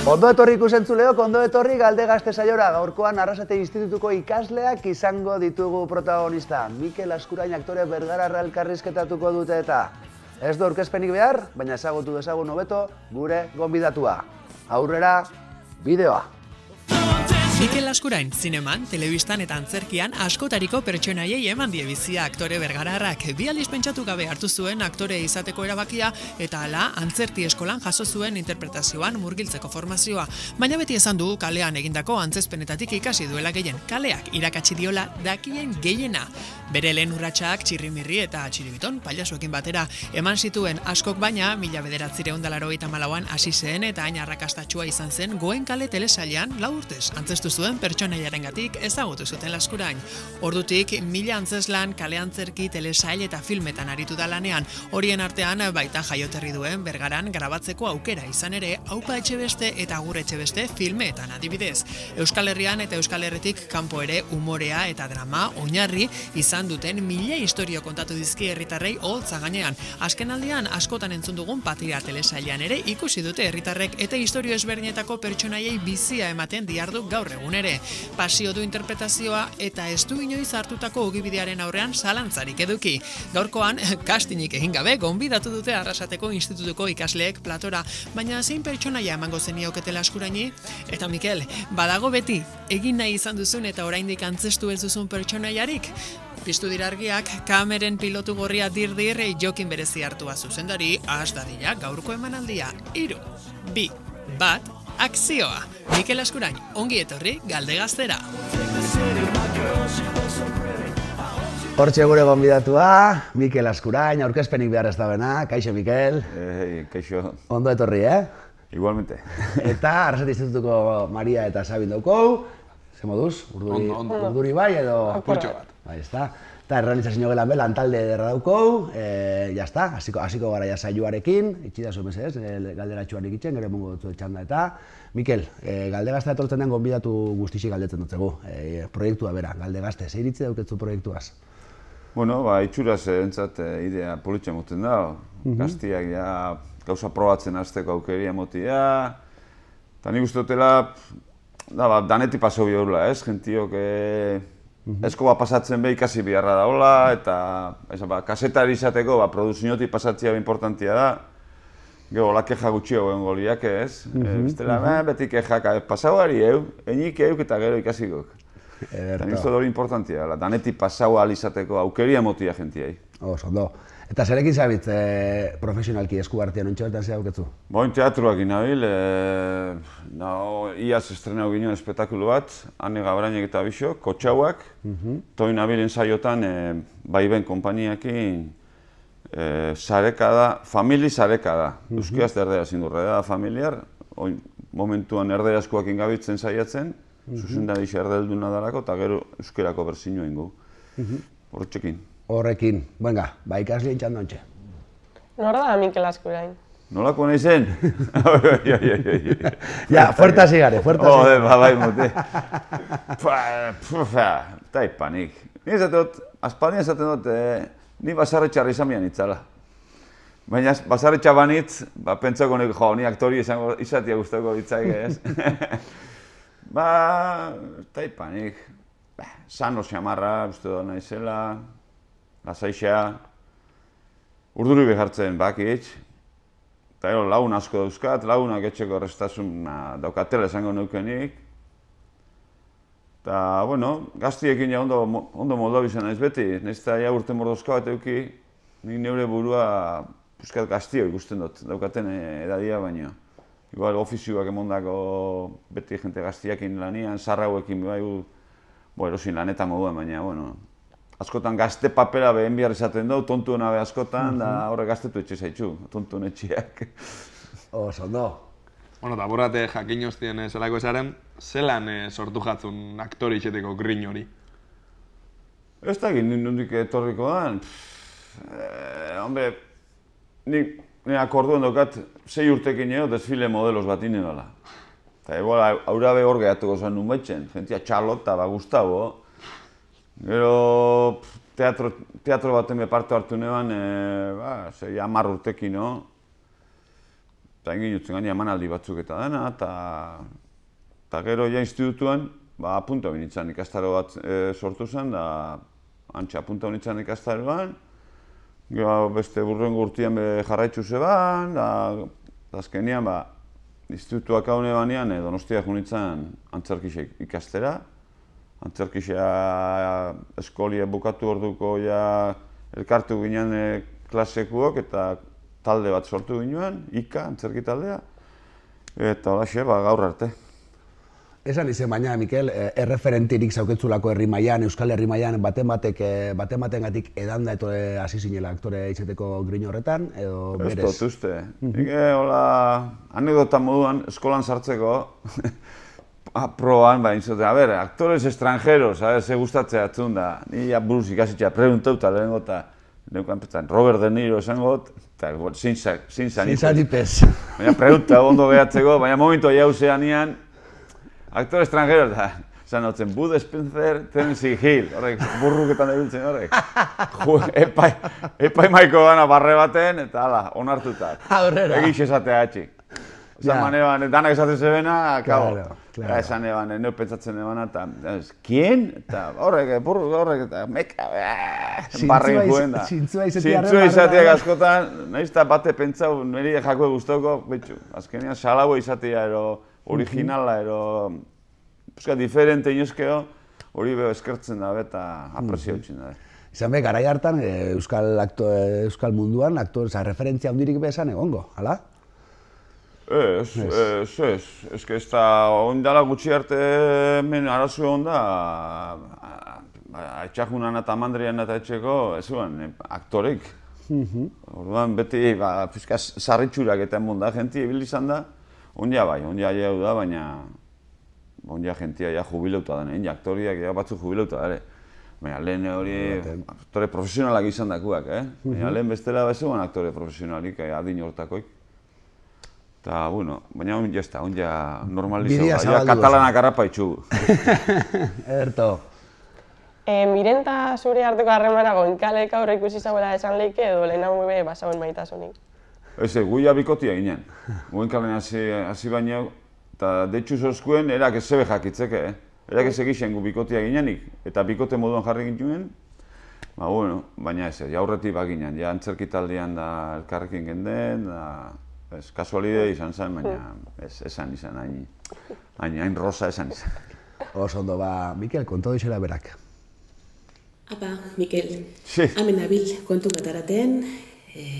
Ondo etorri ikusentzuleo, ondo etorri Galde Gazte saiora. Gaurkoan Arrasate Institutuko ikasleak izango ditugu protagonista. Mikel Askurain aktore bergararra elkarrizketatuko dute eta ez du aurkezpenik behar, baina ezagutu dezagun hobeto gure gonbidatua. Aurrera, bideoa. Mikel Askurain, zineman, telebistan eta antzerkian askotariko pertsonaiei eman die bizia aktore bergararrak. Bi aldiz pentsatu gabe hartu zuen aktore izateko erabakia eta hala antzerki eskolan jaso zuen interpretazioan murgiltzeko formazioa. Baina beti esan du kalean egindako antzezpenetatik ikasi duela gehien. Kaleak irakatsi diola dakien gehiena. Bere lehen urratsak Txirrimirri eta Txiribiton pailazoekin batera eman zituen askok, baina 1984an hasi zen eta hain arrakastatsua izan zen Goen kale telesailean 4 urtez antzestu zuen pertsonaiarengatik ezagutu zuten Askurain. Ordutik 1000 antzeslan, kale antzerki, telesail eta filmetan aritu da lanean. Horien artean baita jaioterri duen Bergaran grabatzeko aukera izan ere, Aupa Etxebeste eta Agur Etxebeste filmeetan adibidez. Euskal Herrian eta Euskal Herritik kanpo ere umorea eta drama oinarri izan duten 1000 istorio kontatu dizki herritarrei oholtza gainean. Azkenaldian askotan entzun dugun Patria telesailean ere ikusi dute herritarrek eta istorio ezberdinetako pertsonaiei bizia ematen diardu gaur egun ere. Pasio du interpretazioa eta ez du inoiz hartutako ogibidearen aurrean zalantzarik eduki. Gaurkoan, castingik egin gabe gonbidatu dute Arrasateko Institutuko ikasleek platora, baina zein pertsonaia emango zenioketela Askuraini? Eta Mikel, badago beti, egin nahi izan duzun eta oraindik antzestu ez duzun pertsonaiarik? Piztu dira argiak, kameren pilotu gorria dir-dir jokin berezi hartua zuzendari, has dadila gaurko emanaldia. 3, 2, 1, akzioa! Mikel Askurain, ongi etorri Galde Gaztera. Hortxe gure gonbidatua, Mikel Askurain, aurkezpenik behar ez da bena. Kaixo, Mikel. Kaixo. Ondo etorri, Igualmente. Eta Arrasate Institutuko Maria eta Sabin daukau. Ze moduz? Urduri bai edo? Apurtxo bat. Bai, ez da. Eta errealizazio gelan be, lantalde ederra daukau. Jazta, hasiko gara ja saioarekin. Itxidazu mesez, galderatxuan ikitzen, gero emongo dutzu txanda eta. Mikel, Galde Gaztea etortzen den gonbidatu guztixik galdetzen dutzegu. Proiektua bera, Galde Gazte, ze iritzi dauketzu proiektuaz? Bueno, itxuraz entzat idea politxe moten da. Gaztiak ja gauza probatzen hasteko aukeria motia. Eta nik uste dutela, danetik paso bihurla, ez? Gentiok esko pasatzen be ikasi biharra daola, eta kasetari izateko produziotik pasatzea importantia da. Gero, la keja gutxio egon goliak, ez? Bestela, beti kejak pasauari enik eta gero ikasikok. Eta nik uste hori importantia, danetik pasau ahal izateko aukeria motia gentiai. Ondo. Eta zerekin zabitz profesionalki esku artean ontsa bertan ze dauketzu? Boin teatruak inabil, iaz estrenau ginen espektakulu bat, Ane Gabrainek eta Bixok, Kotxauak, toin abilen saiotan Baiben konpainiakin sarekada, famili sarekada. Euskaz erderaz indurra da familiar, momentuan erderazkoak ingabitzen saiatzen, zuzendari erdelduna darako, eta gero euskerako berzinua ingo. Hortxekin. Horrekin, venga, ikasleen txanda ontxe. Nora da Mikel Askurain? Nolako nahi zen? Ja, fuerta zigare, fuerta zigare. Bai, mote. Tai panik. Ni esaten dut, aspaldian esaten dut, ni basarretxarra izan bian itzala. Baina basarretxa banitz, pentsako nik, ni aktori izatea guztako ditzaik, ez? Tai panik. Sano xamarra, uste dut naizela. Lasaixea, urduri behartzen bakitz, eta gero lagun asko dauzkat, lagunak etxeko erreztasuna daukatela esango neukenik. Eta, bueno, gaztiekin ja ondo moldo bizan naiz beti, nahiz eta ja urte mordozka bat euki, nik neure burua puskat gaztio ikusten dut, daukaten edadia baino. Igual ofizioak emondako beti jente gaztiakin lanian, sarrauekin bai, erosin lanetan moduan baina, bueno, askotan gazte papera behen bihar izaten dugu, tontu nabe askotan, da horre gaztetu etxe zaitxu, tontu netxiak. Ondo. Bueno, eta borrate jakin hostien zelako esaren, zelan sortu jatzun aktore itxeteko grin hori? Ez da egin nondik etorriko da. Hombre, nik akorduen daukat 6 urtekin eo desfile modelos bat inen dola. Eta igual, aurabe hor gehatuko zen nun baitzen, jentia Charlotte, Gustavo. Gero teatro baten parte hartu neban, 10 urtekin, no? eta egin jutzen gaina emanaldi batzuk eta dena, eta gero ja institutuan, apunta binitzen ikastaro bat sortu zen, da antxe apunta binitzen ikastaroan, gero beste burrengo urtean jarraitzu zeban, da azkenean, institutuak haune banean Donostiak unitzen antzerkixe ikastera. Antzerkixa eskolie bukatu orduko elkartu ginen klasekuok eta talde bat sortu ginen, IKA, antzerki taldea. Eta holaxe, gaur arte. Esan izen baina, Mikel, erreferentirik zauketzulako herri mailan, Euskal Herri mailan baten-batengatik edanda hasi zinela aktore izateko Griño horretan, edo berez? Ez dut uste. Nik hola anekdota moduan eskolan sartzeko proban, actores extranjeros, ze gustatzea atzun da. Ni buruz ikasitxea preguntauta lehenengo eta neukan petan Robert De Niro esangot, eta sin sanipez. Baina pregunta ondo gehatzeko, baina momentu jauzean nian, actor extranjero, esan hotzen, Bud Spencer, Tennessee Hill, horrek, burruketan debiltzen horrek. Epai maiko gana barre baten, eta hala, onartuta. Aurrera. Egix esatea atxik. Esan manean, danak esatzen zebena, esan eban, neu pentsatzen ebana, eta, kien? Eta horrek, eta meka, barren guen da. Zintzua izateak askotan, nahiz eta bate pentsau, niri jakue guztoko, betxu, azkenean salago izatea, ero, originala, ero, diferente inozkeo, hori beho eskertzen da, eta apresio utxin da. Izan be, garai hartan, Euskal munduan, referentzia hundirik bezan egongo, hala? Ez. Ez da, ondala gutxi arte hemen arazo egon da, etxajunan eta mandrian eta etxeko, ez zuen, aktorek. Orduan, beti, pizka sarritxurak eta emon da, jenti ebil izan da, ondia bai, ondia jau da, baina ondia jentia ja jubileuta da, nien aktoriak batzuk jubileuta da, ere. Baina lehen hori aktore profesionalak izan dakuak, baina lehen bestela bezuan aktore profesionalik adin hortakoik. Eta, bueno, baina ondia ez da, ondia normalizau da, katalanak harrapaitxu. Erto. Miren eta zure arteko harremana goinkalek aurre ikusi zauela esan leike edo lehen hau basauen maitasunik? Ez, guia bikotia ginen. Goinkalen hasi baina, eta deitxu zozkuen, erak ez zebe jakitzeke, erak ez egixen gu bikotia ginenik, eta bikote moduan jarri gintuen. Baina ez, jaurretik baginen, antzerki taldean da elkarrekin genden, kasualide izan zen, baina esan izan, hain rosa esan izan. Oso ondo, Mikel, konto dixela berak. Apa, Mikel, hamen abil kontu bataraten,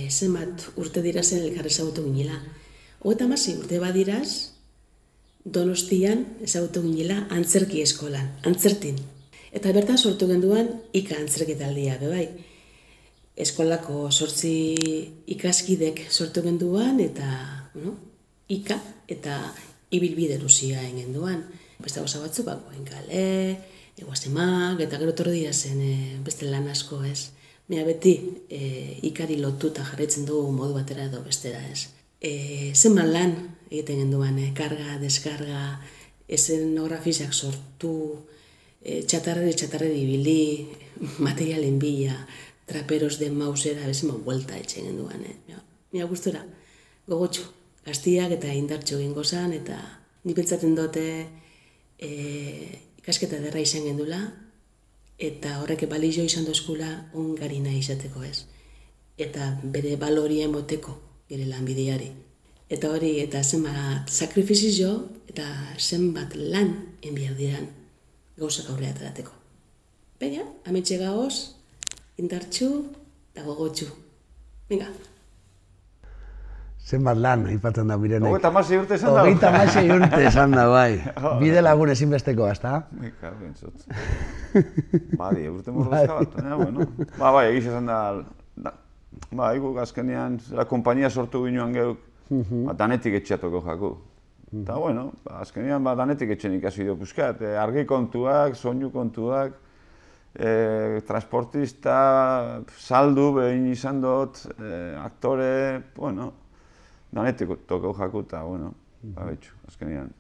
zenbat urte dira zen elkar ezagutu ginela. 36 urte badiraz, Donostian ezagutu ginela antzerki eskolan, antzertin. Eta bertan sortu genduan IKA antzerki taldea, bebai. Eskolako 8 ikaskidek sortu genduan eta, IKA eta ibilbide luzia egin genduan. Beste gauza batzu, goenkale, eguazemak, eta gero torri dira zen beste lan asko, ez. Baina beti ikari lotuta jarraitzen dugu modu batera edo bestera, ez. Zenban lan egiten genduan, karga, deskarga, eszenografizak sortu, txatarre ibili, materialen bila, traperos de mausera, bezeman buelta etxen genduan. Mira gustora, gogotxu, gaztiak eta indartxo egingo zan, eta ni pentsatzen dute ikasketa derra izan gendula, eta horrek balizio izan dozkula ongarina izateko, ez. Eta bere balorien boteko gire lanbideari. Eta hori, eta zenbat sakrifizio eta zenbat lan enbiar diran gauzak aurrea atarateko. Baina, ametxe gaoz, indartxu eta gogotxu. Venga. Zenbat lan, aipatzen da Mirenek. 36 urte esan da. 36 urte esan da, bai. Bide lagun ezinbesteko, ezta? Mika, bentsot. Badi, urte morrozka bat, bueno. Bai, egiz esan da. Guk azkenean, kompainia sortu ginean geuk, danetik etxeatoko jaku. Eta, bueno, azkenean danetik etxen ikasi dio puzkat. Argi kontuak, soinu kontuak, transportista, saldu behin izan dut, aktore, bueno, danetik toko jaku eta, bueno, betxu, azkenean,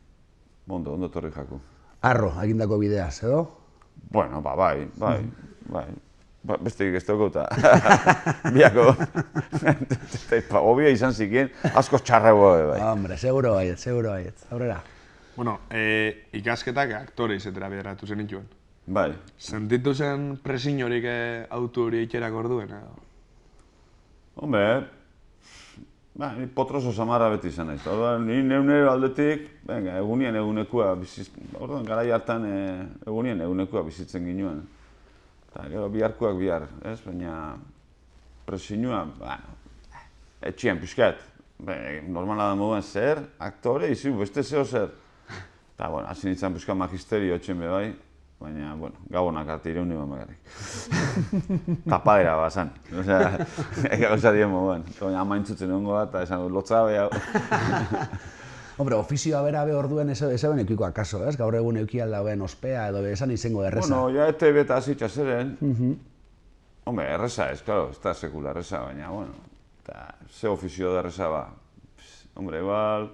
ondo torri jaku. Arro, egindako bideaz, edo? Bueno, bai. Besteik ez dugu eta biako. Obia izan zikien, asko txarrago bai. Hombre, seguro baiet. Aurrera. Bueno, ikasketak aktore izetera bideratu zen ituen. Bai. Sentitu zen presin horik autu hori itxerak orduen, edo? Hombre, ni potroso samarra beti izan naiz. Ni neunero aldetik, egunien egunekua bizitzen. Orduan, garai hartan egunien egunekua bizitzen ginoen. Eta gero biharkoak bihar, ez? Baina presinua, etxean pixkat. Normala da moduan zer, aktore, izi, beste zeo zer. Eta, hasi nintzen pixka magisterio etxen be bai, baina, gabonak arte ireuni bakarrik. Tapadera bazan. Osea, gauza dien moduan. Baina amaintzutzen egongo bat, eta esan dut, lotza beha. Hombre, ofizioa bera be orduen ez ben eukiko akaso, ez? Gaur egun euki aldauen ospea edo esan izango erreza. Bueno, ja ETV eta hasitza zeren. Hombre, erreza ez, claro, ez da sekula erreza, baina, eta ze ofizio da erreza ba. Hombre, igual,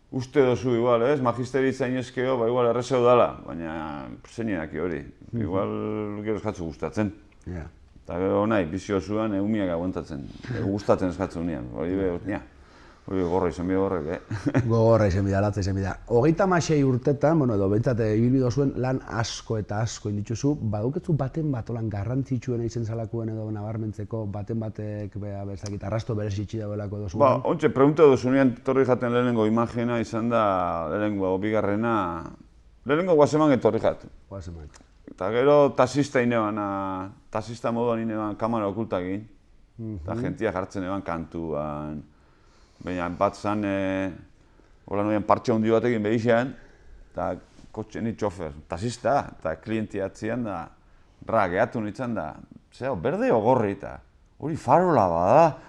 uste dozu igual, ez? Magisteritza inezkeo, igual errezeu dala, baina zeinak hori. Igual gero eskatzu gustatzen. Eta gero nahi, bizio zuan eumiak aguantatzen. Gustatzen eskatzen unian, hori behar, hori gorra izan bida horrek, Gogorra izan bida, latza izan bida. 36 urtetan, edo behintzat ibilbido zuen lan asko eta asko indituzu, baduketzu baten bat olan garrantzitsuena izen zalakuen edo nabarmentzeko baten batek bezakit arrasto berezitxi dauelako edo zuen? Ontxe, pregunta duzunean torri jaten lehenengo imagina izan da lehenengo bigarrena, lehenengo guazeman etorri jatu. Guazeman. Eta gero tasista ineban, tasista moduan ineban kamara okultakin, eta jentia jartzen eban kantuan. Baina bat zan, hola noien partxe handi batekin behixean, eta kotxe ni txofer, tasista, eta klientia atzian da, gehatu nintzen da, zeo, berde ogorri eta, hori farola bada.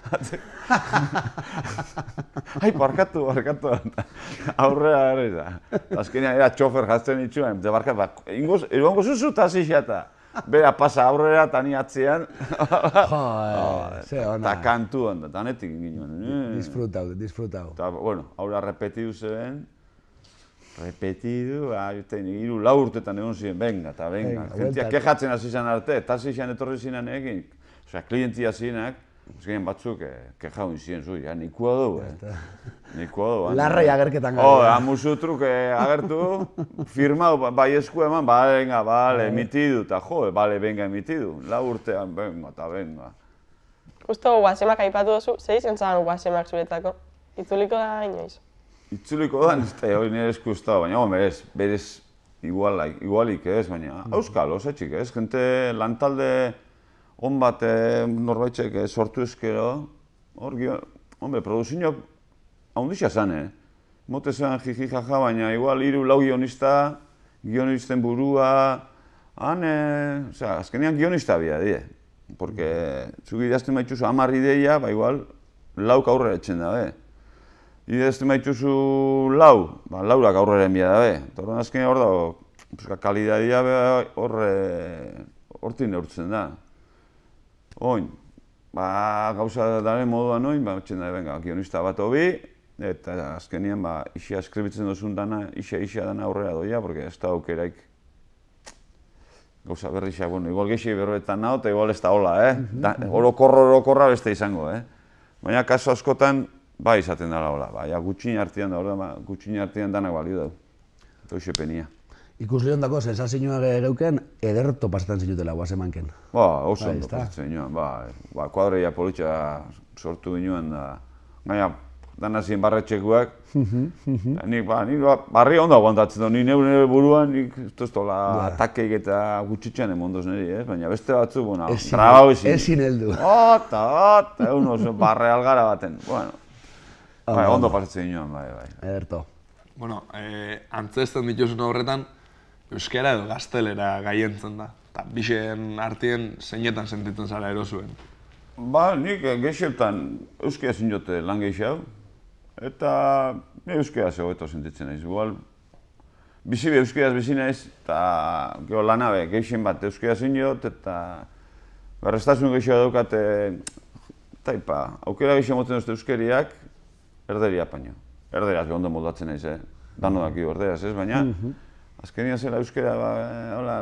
Ai, barkatu, aurrera ere da. Azkenean era txofer jazten nituen, eta barkatu, egongo zuzu tasisa eta, bera pasa aurrera eta ni atzean. Eta kantu handa, eta netik ginen. Disfrutau. Eta, aurra repetidu zeben. Repetidu, hiru lau urtetan egon ziren, venga. Gentia kejatzen hasi zan arte, eta hasi zan etorri zinan egin. Osea, klientia zinak, azkenean batzuk kejaun ziren zu, nikua dugu. Nikua dugu. Larroi agerketan gara. Amusutruk agertu, firmau, bai esku eman, bale, emitidu, eta venga, emitidu. Lau urtean, venga. Justo guazemak aipatu duzu, zei zentzaren guazemak zuretako? Itzuliko da inoiz? Itzuliko da, hori nire esku ez da, baina berez igualik ez, baina euskal, osetxik ez, gente lantalde on bat norbaitxek sortu ezkero, hor produzioak haundixia zan, mote zen jiji jaja, baina igual hiru lau gionisten burua, azkenean gionista bia, die. Porque zuk idazten baituzu 10 ideia, igual lauk aurrera etxen dabe. Idazten baituzu laurak aurrera enbia dabe. Eta horren azkenean hor dago, kalidadia hortin neurtzen da. Oin, gauza daren moduan oin, etxen dabe, gionista bat hobi, eta azkenean isia eskribitzen duzun dana, isia dana aurrera doia, porque ez da aukeraik gauza berrixak, igual geixi berroetan naho, eta igual ez da hola, orokorra beste izango, Baina kaso askotan, izaten dela hola, gutxin artean da, gutxin artean danak balio dau. Eta hoxe penia. Ikusle hondako, sensazioa geuken, ederto pasetan zinutela guazemanken. Oso ondo pasetan zinuen, kuadreia politxa sortu ginoen da, dana ziren barretxekuak. Nik barri ondo aguantatzen dut, nire buruan, nik ez tola atakeik eta gutxitxean emondoz niri, baina beste batzu, trabau ezin. Ezin heldu. Egun oso barre algara baten. Ondo pasatzen ginoen, bai. Ederto. Antzesten dituzun horretan, euskara edo gaztelera gaientzen da. Eta bixen artien zeinetan sentitzen zara erosuen. Nik geixetan euskara ziniote lan geixau. Eta euskara zegoeto sentitzen naiz. Igual, bizi euskaraz bizi naiz, eta gero lanabe, geixen bat euskara zinot, eta berreztasun geixoa daukate, aukera geixen moten duzte euskariak, erderia paino. Erderaz ondo moldatzen naiz, dano daki erderaz ez, baina azkenian zela euskara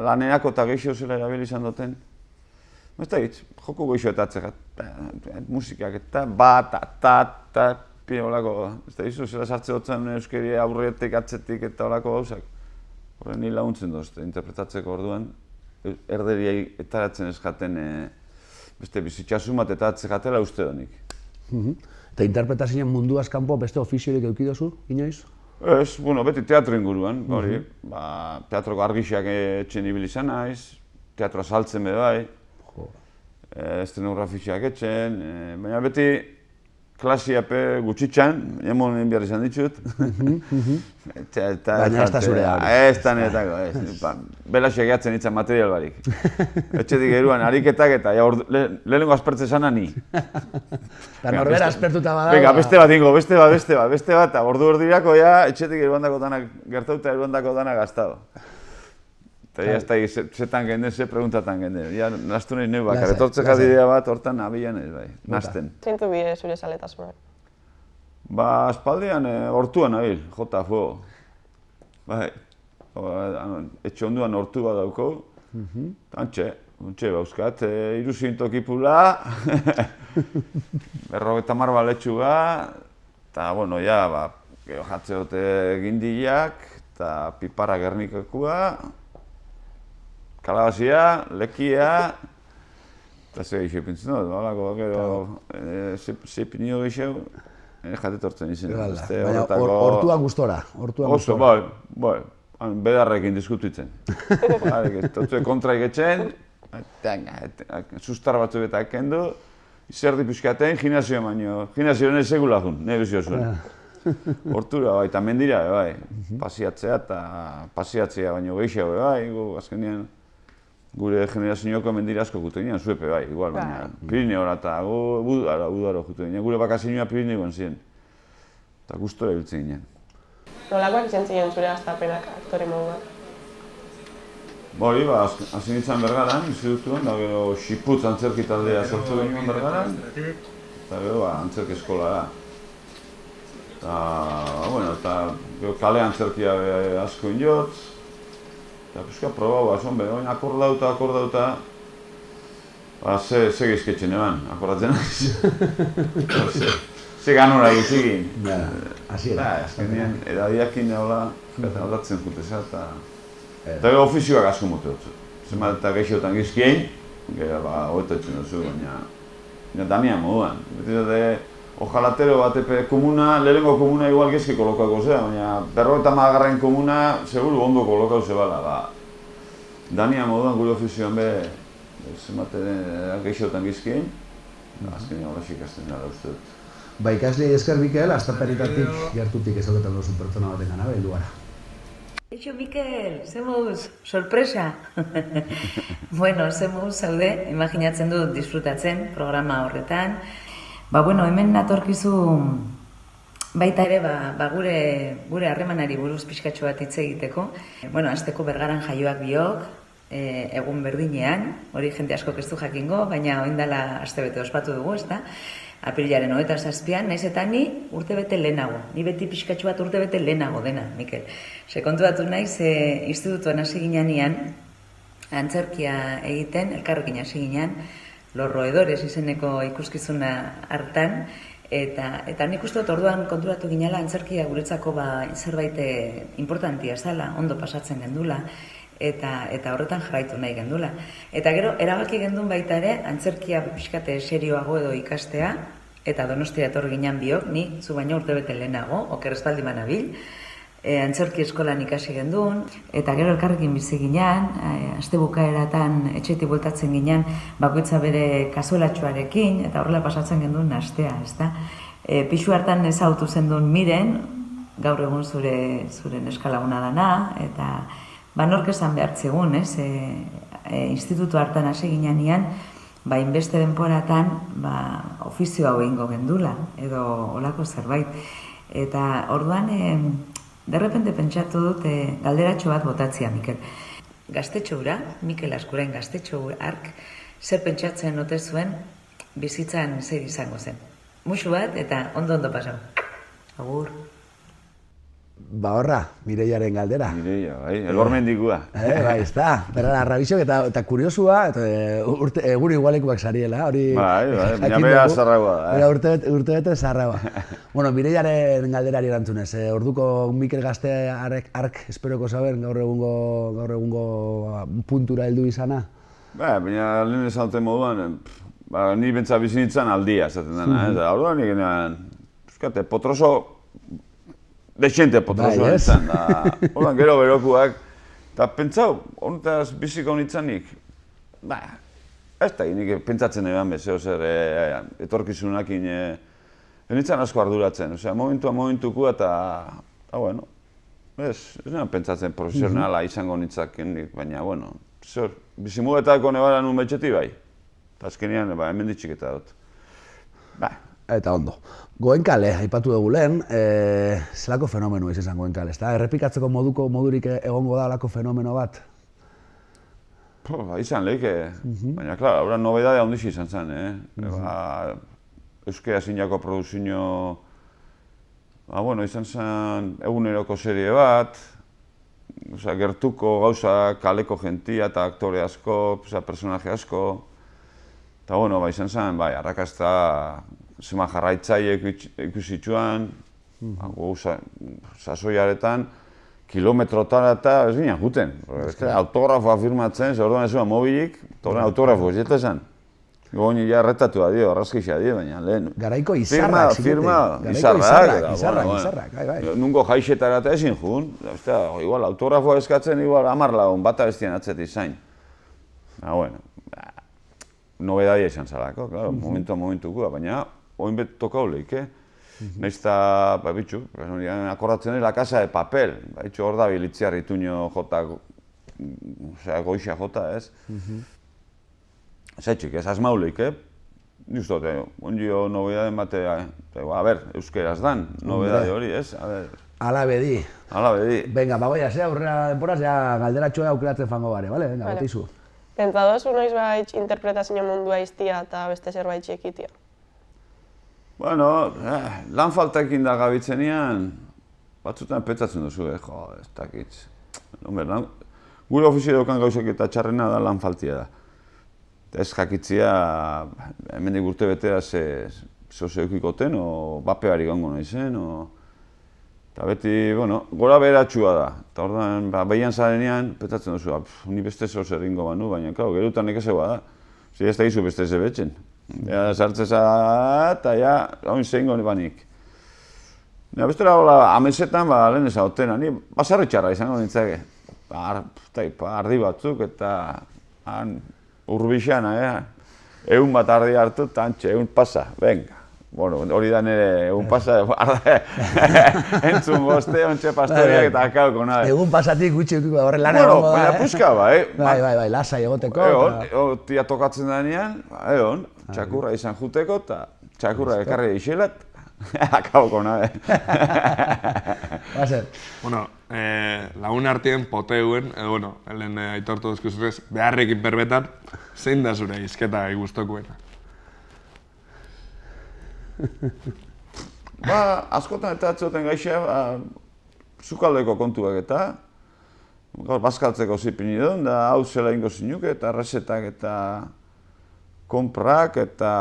lanerako eta geixo zela erabili izan duten. Ez da hitz, joko goixo eta atzegat, musikak eta ta, olako, ez da izu, zela sartze dutzen euskeri aurretik, atzetik eta olako gauzak. Horren ni laguntzen dozte, interpretatzeko orduan, erderiai etaratzen eskaten beste bizitxasun bat eta atzekatela uste donik. Eta interpretazioen mundu azkanpo beste ofiziorik eukidozu, inoiz? Ez, beti teatro inguruan, hori, teatroko argixak etxen ibili izan naiz, teatroa saltzen be bai, estenografiak etxen, baina beti klasiape gutxitxan, emon behar izan ditut. Baina ez da zurea hori. Ez da niretako, belaxeak eatzen itzan material barik. Etxetik eruan, ariketak eta lehenengo aspertze zana ni. Eta norbera aspertuta bada. Venga, beste bat ingo, beste bat, eta ordu ordirako etxetik eruandako danak gertauta eruandako danak gaztado. Eta ez da, zetan genden, ze preguntatan genden. Ja, naztu nahi neu bakar, etortze jadidea bat, hortan abian ez, bai, nazten. Zeintu bide zure zaletasuna? Aspaldian, hortuan nabil, jota fuego. Bai, etxe onduan hortu bat dauko. Antxe, bauzkat, iruziintokipula, 50 baletxuga, eta, jatze dute gindiak, eta piparra gernikakua, kalabazia, lekia, eta ze geixo pintzen dut, balako, ze pinio geixo, jatetortzen izan. Baina hortua gustora, Oso, bai, bedarrekin diskutitzen. Totue kontraik etxen, sustar batzuk eta kendu, izerdi pixkaten, gimnazioa baino, gimnazioa ez segula jun, negozio zuen. Hortura, bai, eta mendira, bai, pasiatzea baino gehiago, bai, azkenean, gure generazioako mendira asko jute ginen, zuepe bai, igual, baina Pirineora eta udaro jute ginen, gure bakazioa Pirineoan ziren. Eta gustora biltzen ginen. Nolakoak izan ziren zure hastapenak aktore moduan? Hori, hasi nintzen Bergaran, institutuan, da gero Xiputz antzerki taldea sortu genuen Bergaran, eta gero antzerki eskolara. Eta gero kale antzerkia asko injotz, eta pixka proba baina akordauta, ze gizketzen eban, akordatzen naiz. Ze ganora egitzekin. Hasiera. Azkenean, edadiakin aldatzen juteza eta... Eta gero ofizioak asko mote dutzu. Zenbat eta gehiotan gizkien, gero hoetatzen dutzu, baina dania moduan. Beti dute, ojalatero bat komuna, lehenengo komuna igual gezke kolokako zea, baina 50. komuna, seguru ondo kolokau zebala. Dania moduan gure ofizioan be, zenbat gehiotan gizkien, azkenean horrexik azten dara uste dut. Ba, ikaslei esker, Mikel, astaperitatik gertutik ezagutan duzu pertsona baten gana, heldu gara. Eixo, Mikel, ze moduz, sorpresa! Bueno, ze moduz zaude, imaginatzen dut disfrutatzen programa horretan. Hemen natorkizu baita ere gure harremanari buruz pixkatxo bat hitz egiteko. Hasteko Bergaran jaioak biok, egun berdinean, hori jende askok ez du jakingo, baina oindala astebete ospatu dugu, ezta? Apirilaren 27an, naiz eta ni urtebete lehenago. Ni beti pixkatxo bat urtebete lehenago dena, Mikel. Kontuatu naiz, institutuan hasi ginean, antzerkia egiten, elkarrekin hasi ginean, Los Roedores izeneko ikuskizuna hartan, eta nik uste dut orduan konturatu ginela antzerkia guretzako zerbait importantia zela, ondo pasatzen gendula, eta horretan jarraitu nahi gendula. Eta gero, erabaki gendun baita ere, antzerkia pixkate serioago edo ikastea, eta Donostia etorri ginen biok, ni zu baino urtebete lehenago, oker espaldi manabil, antzerki eskolan ikasi gendun, eta gero elkarrekin bizi ginen, aste bukaeratan etxetik bueltatzen ginen, bakoitza bere kasuelatxoarekin, eta horrela pasatzen gendun astea, ezta? Pixu hartan ezautu zendun Miren, gaur egun zure neskalaguna dana, eta nork esan behartzegun, institutu hartan hasi ginean, inbeste denporatan ofizio hau egingo gendula, edo olako zerbait. Eta orduan, derrepente pentsatu dut galderatxo bat botatzea, Mikel. Gaztetxo hura, Mikel Laskurain gaztetxo hark, zer pentsatzen ote zuen, bizitzan zer izango zen. Musu bat eta ondo pasau. Agur. Ba horra, Mireiaren galdera. Mireia, bai, elormendikua. Bai, ez da. Berra, Rabixok eta kuriosua, guri igualekuak zariela, hori... Bai, baina bera zarragoa da. Urte bete zarragoa. Bueno, Mireiaren galderari erantzunez, orduko Mikel Gazte ark esperoko zaber gaur egungo puntura heldu izana? Baina lehen esauten moduan, ni bentsa bizi nintzen aldia, esaten dena, ez? Orduan nik genean, euskate, potroso, dexente potroso nintzen, orduan gero berokuak, eta pentsau, honetaz biziko nintzenik, ez da, nik pentsatzen eban bez, zer etorkizunakin, nintzen asko arduratzen, momentuku eta, bueno, ez nena pentsatzen profesionala izango nintzakenik, baina, bueno, bizimugetako nebara nun betxeti bai. Eta azkenean, hemen ditxik eta dut. Eta ondo. Goenkale, aipatu dugu lehen, zelako fenomeno izan Goenkale, ezta? Errepikatzeko modurik egongo da alako fenomeno bat? Izan lehike, baina, klar, haura nobedadea ondixi izan zen, Euskera zinako produzio, izan zen eguneroko serie bat, gertuko gauza kaleko jentia eta aktore asko, personaje asko. Eta, izan zen, arrakazta zema jarraitzaile ikusitxuan, sasoiaretan, kilometrotara eta ez ginen juten. Autografoa firmatzen, zer orduan ez zuen mobilik, autografo ez jeta zen. Gogoni ja erretatua dio, arrazkixia dio, baina lehen... Garaiko izarrak, izarrak, bai. Nungo jaixetara eta ezin jun, igual autografoa eskatzen, igual 10 lagun, bata bestian atzeti zain. Nobedadia izan zalako, momentukua, baina oin bet tokau lehik, Nahiz eta, bitxu, akordatzen dira Casa de Papel, bitxu hor da bilitziar ituño jota, goixa jota, ez? Zaitxik, ez asmaulik, Justote, ondio nobedade matea, euskeraz dan, nobedade hori, ez? Ala bedi. Venga, bagoia, aurrera denporaz, galderatxoa aukeratzen fango bare, bale? Venga, bete izu. Pentsadozu noiz baitz interpretazio mundua iztia eta beste zerbait txekitia? Bueno, lan faltakin da gabitzenean, batzutan pentsatzen duzu, ez dakitz. Gure ofizio daukan gauzak eta txarrena da lan faltia da. Ez jakitzia, hemendik urte betera zeo zeukikoten, o bapeari gongo naizen, eta beti, gora beratxua da. Eta orduan, behian zarenean, pentsatzen duzu, ni beste zeo zer ingo banu, baina, gerutan nekazegoa da. Ez da gizu beste zebetzen. Sartzeza eta hain zein goni banik. Bestela, amesetan, lehen ezautena, ni basarritxarra izango nintzake. Ardi batzuk eta urbixana, 100 bat ardi hartu, eta antxe, 100 pasa, venga. Hori da nire 100 pasa, entzun boste, ontxe pastoriak eta akauko nahi. 100 pasatik gutxi dukiko horre lan egongo da. Baina puska ba, Bai, lasai egoteko. Tia tokatzen denean, txakurra izan juteko, eta txakurra ekarri eixelat, akauko nahi. Bazer. Lagun artien poteuen, helen aitortu duzkuzurez, beharrekin perbetan, zein da zure izketa guztokuena? Askotan eta atzoten gaixea, zukaldeko kontuak eta, bazkaltzeko zipini duen, da hau zela ingo zinuke, eta resetak eta konprak, eta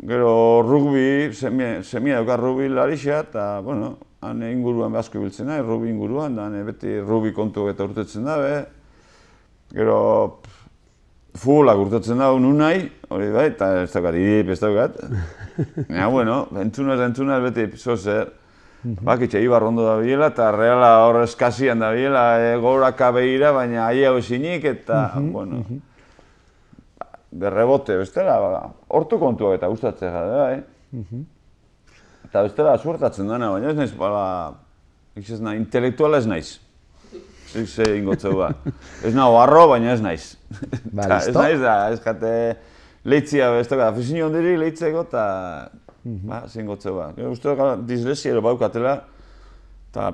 gero rugbi, semia dauka rugbi larixea, eta, han inguruan asko ibiltzen nahi, rugbi inguruan, da beti rugbi kontu eta urtetzen dabe. Gero futbolak urtetzen dago nun nahi, hori bai, eta ez daukat, idip ez daukat. Entzunaz beti zozer, bakitxe Ibar ondo da biela, eta Reala hor eskasian da biela, goraka behira, baina ahi hau ezinik, eta, berrebote, bestela, hortu kontuak eta gustatzea jade, bai. Eta bestela, suertatzen dena, baina ez naiz, intelektuala ez naiz. Ze ingotzeu ba. Ez nago arro, baina ez naiz. Ez naiz da, ez jate leitzia, ez da, afizio ondiri leitzeko eta ze ingotzeu ba. Uste dut, dislexia ero baukatela, eta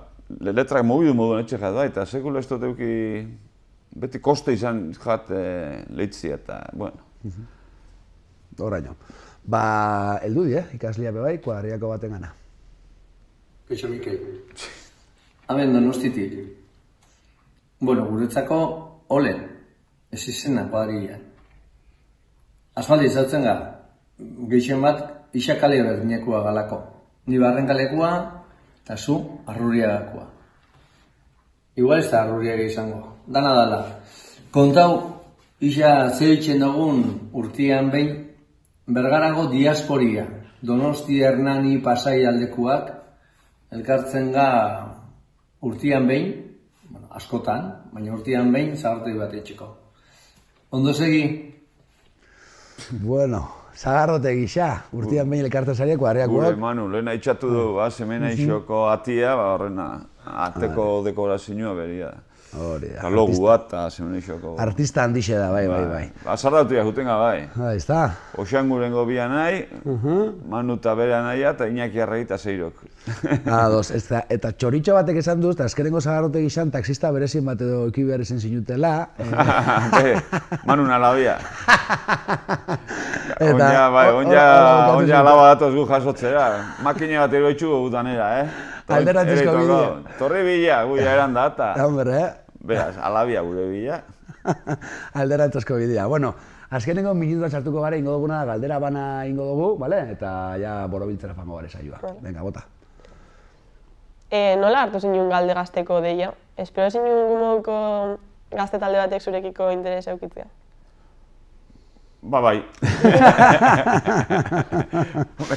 letrak mobidu moduan etxe jat, eta sekula ez dut euki beti koste izan jat leitzia eta, bueno. Horaino. Eldu di, ikaslea bebai, kuadriako baten gana. Kaixo, Mikel. Hemen Donostitik. Bueno, guretzako Olen, ez izena kuadrilla. Aspaldi izautzen ga, gehien bat isakale berdinekua galako. Ni barrenkalekua eta zu Arruriagakoa. Igual ez da Arruriaga izango, dana dala. Kontau, isa zeutzen dugun urtean behin, Bergarago diasporia, Donosti, Hernani, Pasai aldekuak, elkartzen ga urtean behin, askotan, baina urtean behin zagartoi bat etxeko. Ondo segi? Bueno, zagarrote gisa, urtean behin elkartzen zariako, harriakoak. Gure, Manu, lehena itxatu du, zemena ixoko atia, horrena, ateko dekorazioa beria. Hori da. Eta logu bat, zemena ixoko. Artista handixe da, bai. Azardatu jakutenga, bai. Ez da. Oxangurengo bia nahi, Manu eta bere naia, eta Iñaki Arregi eta Zeirok. Ados, eta txoritxo batek esan duz, eta azkerengo zagarrote gisan, taxista berezin bat edo eki behar ezen zinutela. Manu nalabia. Onja alaba datoz gu jasotzera. Makine bat eroitxu gutanera, Alderantzizko bidea. Torri bila, guia eran da, eta... Hombre, Beraz, alabia gure bila. Alderantzizko bidea. Bueno, azkenengo minutua txartuko gara, ingo duguna, galdera bana ingo dugu, bale? Eta ja borobiltzera fango gara saioa. Venga, bota. Nola hartu zinun galde gazteko deia? Espero zinun moduko gazte talde batek zurekiko interesa eukitzea? Ba, bai.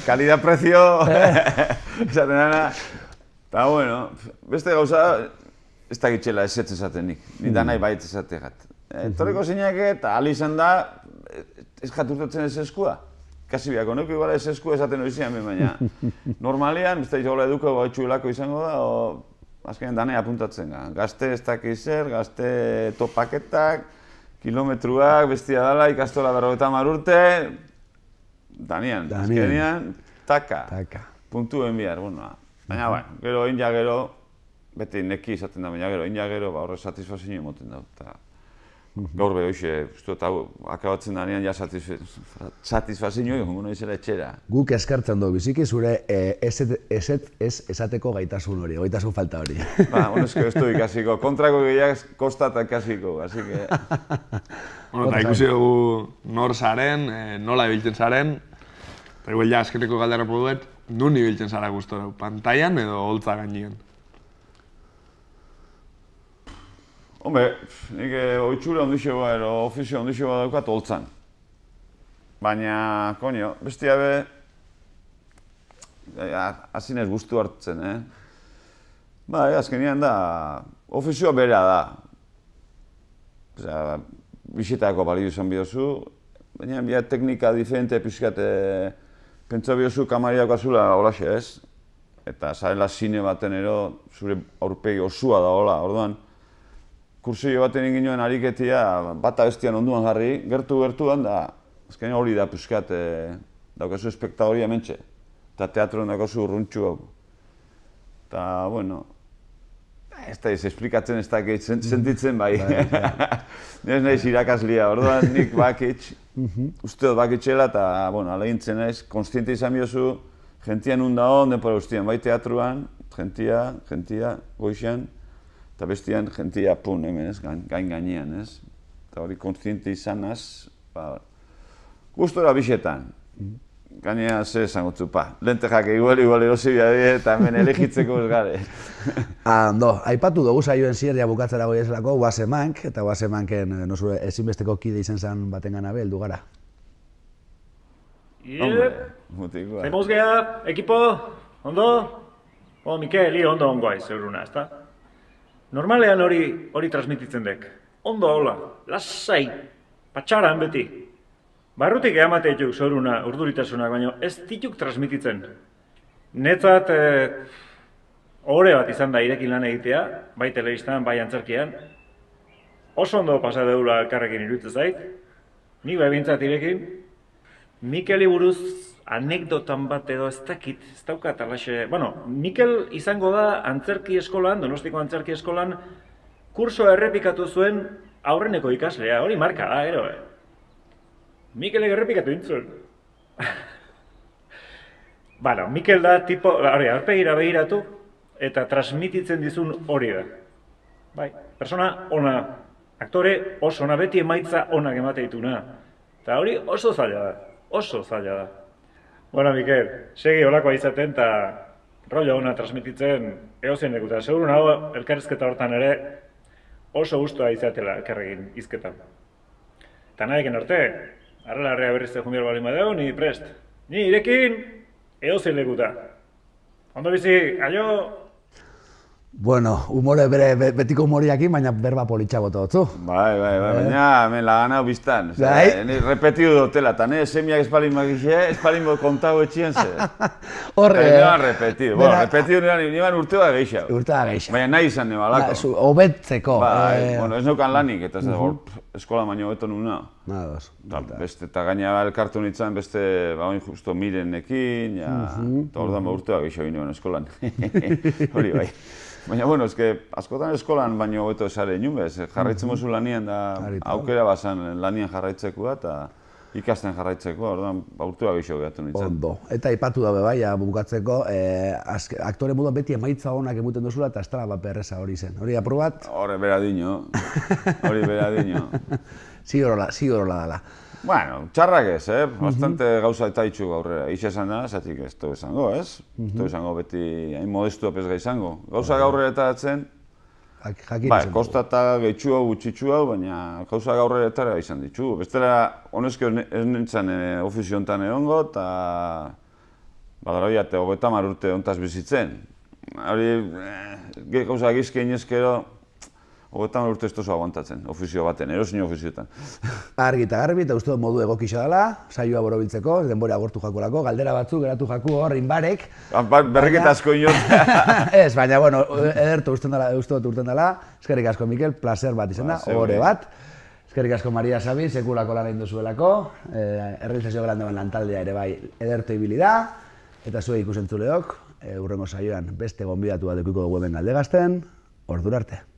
Kalidad-prezio... Esaten dana... Eta, bueno, beste gauza, ez da gitxela esetz esatenik. Ni da nahi bait esategat. Torreko zinak eta ali izan da, ez jaturtatzen ez eskua. Kasi biako, neko igual ez eskua esaten hori zian, baina normalian, ez da izola eduko gautxuelako izango da, azkenean da nahi apuntatzen ga. Gazte ez dakizer, gazte topaketak, kilometruak, bestia dala, ikastola 50 urte, Danian, azkenean, taka, puntuen bihar, bueno. Baina, gero, inja gero, beti neki izaten da, baina gero, inja gero, horre satisfazio emoten da. Gaur beho ise, akabatzen danean, ja satisfazio jongo izela etxera. Guk eskartzen dugu biziki zure ez esateko gaitasun hori, gaitasun falta hori. Ba, honezko ez du ikasiko, kontrako gehiak kostata ikasiko, así que... Bueno, eta ikusi dugu nor zaren, nola ibiltzen zaren, eta igual ja azkeneko galdera produet, nun ibiltzen zara gustora, pantailan edo holtza gainean? Hombre, nik oitxura ondixoa ero ofizio ondixoa daukat holtzan. Baina, koño, bestia be... Azinez guztu hartzen, Ba, azkenean da, ofizioa bera da. Osea, bisitako balio izan bihozu, baina bia teknika diferente pixkat pentsa bihozu kamariako azula holaxe ez. Eta zarela zine baten ero, zure aurpegi osua da hola, orduan. Kursio baten inginoen ariketia, bata bestian onduan jarri, gertu-gertuan da, azkenean hori da pixkat daukazu espektadoria hementxe. Eta teatroan daukazu urruntxu hau. Eta, bueno, ez da ez esplikatzen ez da sentitzen bai. Nez nahiz irakaslia, orduan nik bakitz, uste dut bakitxela eta, bueno, alegintzen naiz, konstiente izan biozu, jentia nun da hon, denpora guztian, bai teatruan, jentia, goixean, eta bestian jentia pun hemen, gain gainean, ez? Eta hori konstiente izanaz, gustora bixetan. Gainea ze esango pa, lentejak igual erosi bia eta hemen elegitzeko ez gare. Aipatu dugu saioen zierria bukatzera goi ezelako, Guasemank, eta Guasemanken ezinbesteko kide izan zen baten gana heldu gara. Zaimuz geha, ekipo, ondo? Mikel, ondo ongoa zeuruna, ezta? Normalean hori transmititzen dek. Ondo hola, lasai, patxaran beti. Barrutik eamateetuk zoruna urduritasunak, baina ez dituk transmititzen. Netzat ohore bat izan da irekin lan egitea, bai telebistan, bai antzerkian. Oso ondo pasa deula elkarrekin iruditzen zait. Nik bai bintzat irekin. Mikeli buruz anekdotan bat edo ez dakit, ez daukat alaxe... Bueno, Mikel izango da antzerki eskolan, Donostiko antzerki eskolan, kursoa errepikatu zuen aurreneko ikaslea, hori marka da, gero, Mikelek errepikatu intzun. Bueno, Mikel da tipo, aurpegira begiratu, eta transmititzen dizun hori da. Bai, persona ona, aktore oso ona, beti emaitza onak emate dituna. Eta hori oso zaila da, oso zaila da. Bueno, Mikel, segi holakoa izaten eta rollo ona transmititzen egozen lekuta. Seguru nago, elkarrizketa hortan ere oso gustua izatela elkarrekin hizketan. Eta nahiken arte, arrela berrizte junbiar bali madeu, ni prest. Ni irekin egozen lekuta. Ondo bizi, aio! Bueno, humore betiko humoriakin, baina berba politxa boto dutzu. Bai, baina hemen lagana hau biztan. Repetidu dutela, eta semiak espalin magixe, espalin kontau etxien ze. Horre... Neban repetidu, repetidu neban urtea geixau. Urtea geixau. Baina nahi izan neba lako. Obetzeko. Bai, bueno, ez neukan lanik, eta eskola baino beto nuna. Nadoz. Eta gaina elkartu nintzen beste, bain justo mirenekin, eta ordan urtea geixau ginen eskolan. Hori bai. Baina, bueno, askotan eskolan baino hobeto esare inun bez, jarraitzen mozu lanian da aukera bazan lanian jarraitzeko eta ikasten jarraitzeko, orduan urtua gehiago gehatu nintzen. Ondo, eta ipatu dabe bai, bukatzeko, aktore moduan beti emaitza honak emuten duzula eta ez dara bat perreza hori zen. Hori aprobat? Hori beradino, hori beradino. Sigorola dala. Bueno, txarrak ez, bastante gauza eta itxu gaurrera. Ixe esan da, zatik ez du esango, ez? Ez du esango beti, hain modestu apesga izango. Gauza gaurrera eta atzen, bai, kosta eta gehitxu hau, gutxitxu hau, baina gauza gaurrera eta izan ditxu. Bestela, honezko ez nintzen ofizio honetan egongo, eta badara biate, 30 urte hontaz bizitzen. Hori, gauza gizke inezkero, 30 urte ez tozu aguantatzen, ofizio baten, erosino ofizioetan. Argi eta garbi, eta uste modu egokixo dela, saioa borobiltzeko, denbora agortu jakolako, galdera batzuk, geratu jaku hor, inbarek. Berriketa asko inot. Ez, baina, bueno, edertu uste dut urten dela. Eskerrik asko, Mikel, placer bat izan da, ohore bat. Eskerrik asko, Maria Sabi, sekulako lan egin duzuelako. Errealizazio Grandeban lantaldea ere bai edertu ibili da. Eta zuei ikusentzuleok, hurrengo saioan beste gonbidatu bat edukiko dugu hemen Galdegazten. Ordura arte.